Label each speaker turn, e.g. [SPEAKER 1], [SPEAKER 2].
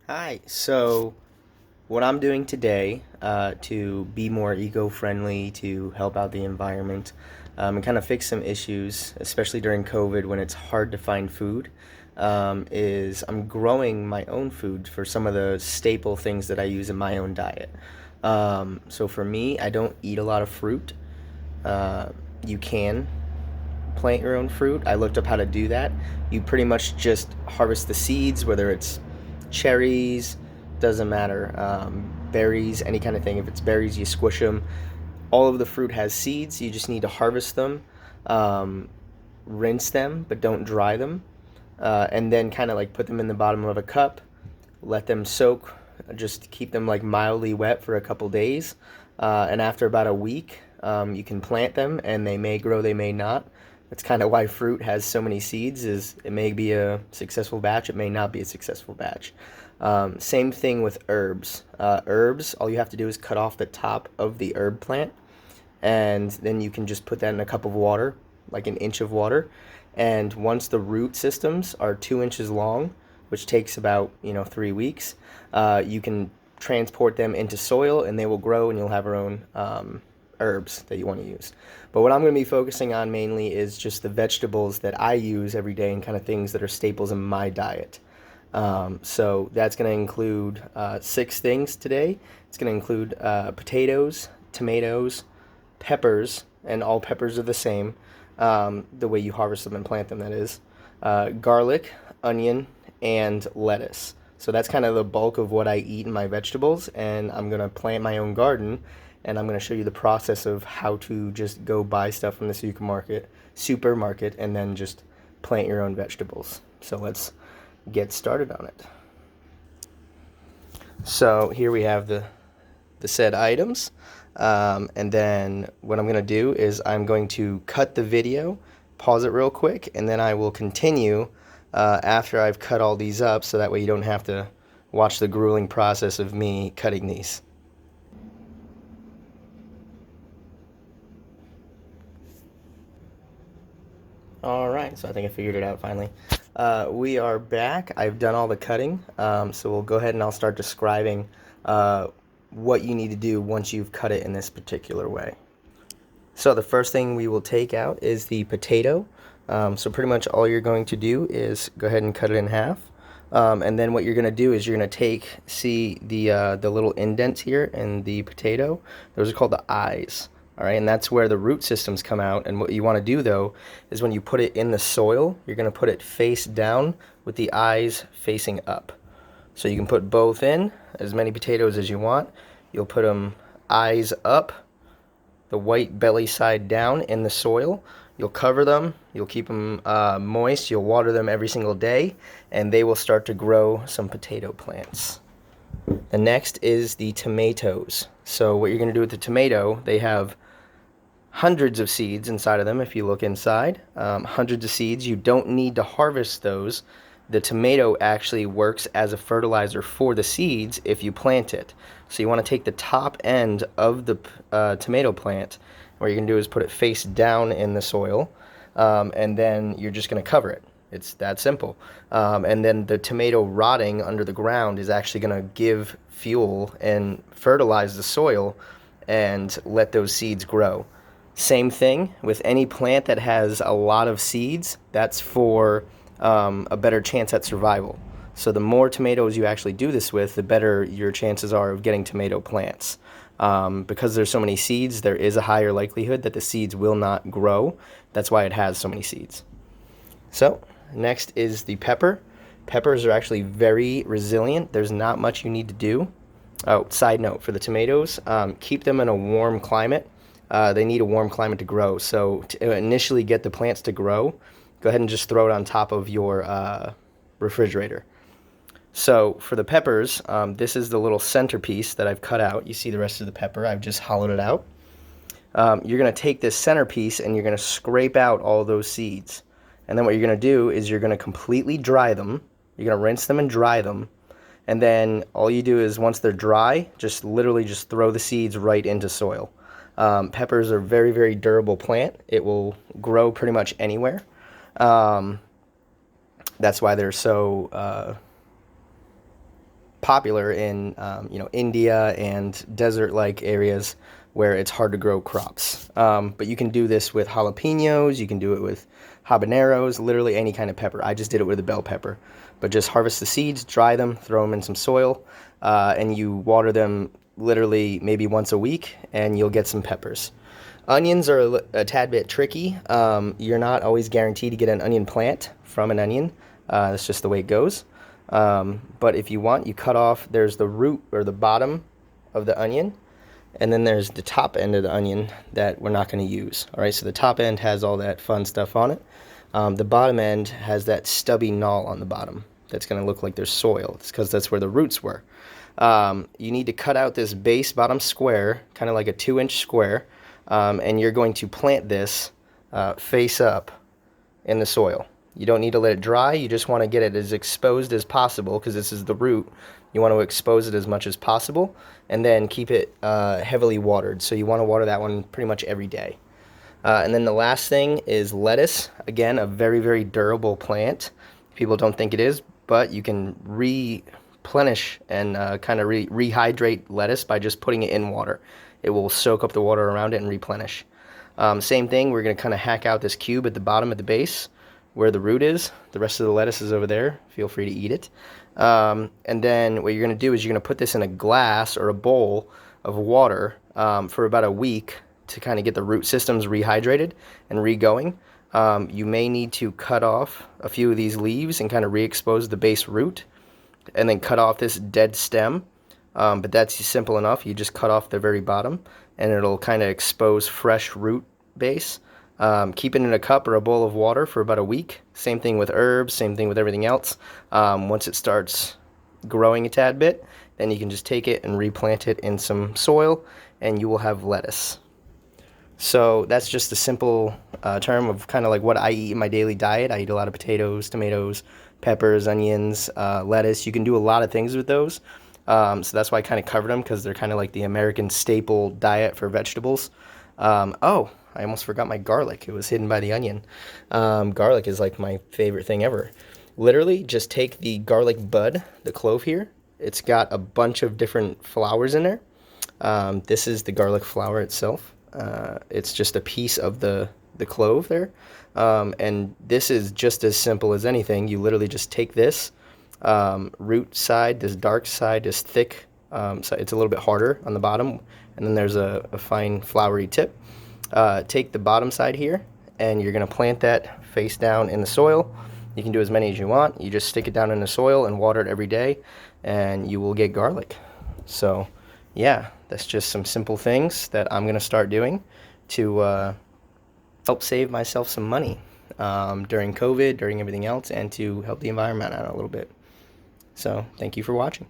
[SPEAKER 1] Hi. So, what I'm doing today to be more eco-friendly, to help out the environment, and kind of fix some issues, especially during COVID when it's hard to find food, is I'm growing my own food for some of the staple things that I use in my own diet. So for me, I don't eat a lot of fruit. Uh, you can plant your own fruit. I looked up how to do that. You pretty much just harvest the seeds, whether it's cherries, doesn't matter, berries, any kind of thing. If it's berries, you squish them. All of the fruit has seeds. You just need to harvest them, um, rinse them, but don't dry them, and then kind of like put them in the bottom of a cup, let them soak, just keep them like mildly wet for a couple days, and after about a week, you can plant them, and they may grow, they may not. That's kind of why fruit has so many seeds. Is it may be a successful batch, it may not be a successful batch. Same thing with herbs. Herbs, all you have to do is cut off the top of the herb plant, and then you can just put that in a cup of water, like an inch of water. And once the root systems are 2 inches long, which takes about 3 weeks, you can transport them into soil, and they will grow, and you'll have your own herbs that you want to use. But what I'm going to be focusing on mainly is just the vegetables that I use every day and kind of things that are staples in my diet. So that's going to include 6 things today. It's going to include potatoes, tomatoes, peppers, and all peppers are the same, the way you harvest them and plant them, that is, garlic, onion, and lettuce. So that's kind of the bulk of what I eat in my vegetables, and I'm going to plant my own garden, and I'm going to show you the process of how to just go buy stuff from the supermarket, and then just plant your own vegetables. So let's get started on it. So here we have the said items. And then what I'm going to do is I'm going to cut the video, pause it real quick, and then I will continue after I've cut all these up, so that way you don't have to watch the grueling process of me cutting these. All right, so I think I figured it out finally. We are back. I've done all the cutting, so we'll go ahead and I'll start describing what you need to do once you've cut it in this particular way. So the first thing we will take out is the potato. So pretty much all you're going to do is go ahead and cut it in half. And then what you're going to do is you're going to see the little indents here in the potato. Those are called the eyes. All right, and that's where the root systems come out. And what you want to do, though, is when you put it in the soil, you're going to put it face down with the eyes facing up. So you can put both in, as many potatoes as you want. You'll put them eyes up, the white belly side down in the soil. You'll cover them, you'll keep them moist, you'll water them every single day, and they will start to grow some potato plants. The next is the tomatoes. So what you're going to do with the tomato, they have hundreds of seeds inside of them. If you look inside, hundreds of seeds. You don't need to harvest those. The tomato actually works as a fertilizer for the seeds if you plant it. So you want to take the top end of the tomato plant. What you're going to do is put it face down in the soil, and then you're just going to cover it. It's that simple. And then the tomato rotting under the ground is actually going to give fuel and fertilize the soil and let those seeds grow. Same thing with any plant that has a lot of seeds. That's for a better chance at survival. So the more tomatoes you actually do this with, the better your chances are of getting tomato plants. Because there's so many seeds, there is a higher likelihood that the seeds will not grow. That's why it has so many seeds. So next is the pepper. Peppers are actually very resilient. There's not much you need to do. Oh, side note, for the tomatoes, keep them in a warm climate. They need a warm climate to grow. So to initially get the plants to grow, go ahead and just throw it on top of your refrigerator. So for the peppers, this is the little centerpiece that I've cut out. You see the rest of the pepper, I've just hollowed it out. You're going to take this centerpiece and you're going to scrape out all those seeds. And then what you're going to do is you're going to completely dry them. You're going to rinse them and dry them. And then all you do is once they're dry, just literally just throw the seeds right into soil. Peppers are a very, very durable plant. It will grow pretty much anywhere. That's why they're so popular in India and desert-like areas where it's hard to grow crops. But you can do this with jalapenos, you can do it with habaneros, literally any kind of pepper. I just did it with a bell pepper. But just harvest the seeds, dry them, throw them in some soil, and you water them literally maybe once a week, and you'll get some peppers. Onions are a tad bit tricky. You're not always guaranteed to get an onion plant from an onion. That's just the way it goes. But if you want, you cut off, there's the root or the bottom of the onion, and then there's the top end of the onion that we're not going to use. All right, so the top end has all that fun stuff on it. The bottom end has that stubby knoll on the bottom that's going to look like there's soil. It's because that's where the roots were. You need to cut out this base bottom square, kind of like a 2-inch square, and you're going to plant this face up in the soil. You don't need to let it dry. You just want to get it as exposed as possible because this is the root. You want to expose it as much as possible and then keep it heavily watered. So you want to water that one pretty much every day. And then the last thing is lettuce. Again, a very, very durable plant. People don't think it is, but you can replenish and kind of rehydrate lettuce by just putting it in water. It will soak up the water around it and replenish. Same thing, we're going to kind of hack out this cube at the bottom at the base where the root is. The rest of the lettuce is over there. Feel free to eat it. And then what you're going to do is you're going to put this in a glass or a bowl of water for about a week to kind of get the root systems rehydrated and re-going. You may need to cut off a few of these leaves and kind of re-expose the base root and then cut off this dead stem. But that's simple enough. You just cut off the very bottom and it'll kind of expose fresh root base. Keep it in a cup or a bowl of water for about a week. Same thing with herbs, same thing with everything else. Once it starts growing a tad bit, then you can just take it and replant it in some soil and you will have lettuce. So that's just a simple term of kind of like what I eat in my daily diet. I eat a lot of potatoes, tomatoes, peppers, onions, lettuce. You can do a lot of things with those. So that's why I kind of covered them because they're kind of like the American staple diet for vegetables. Oh, I almost forgot my garlic. It was hidden by the onion. Garlic is like my favorite thing ever. Literally, just take the garlic bud, the clove here. It's got a bunch of different flowers in there. This is the garlic flower itself. It's just a piece of the clove there. And this is just as simple as anything. You literally just take this root side, this dark side, this thick, so it's a little bit harder on the bottom, and then there's a fine flowery tip. Take the bottom side here, and you're going to plant that face down in the soil. You can do as many as you want. You just stick it down in the soil and water it every day, and you will get garlic. So, yeah, that's just some simple things that I'm going to start doing to help save myself some money during COVID, during everything else, and to help the environment out a little bit. So, thank you for watching.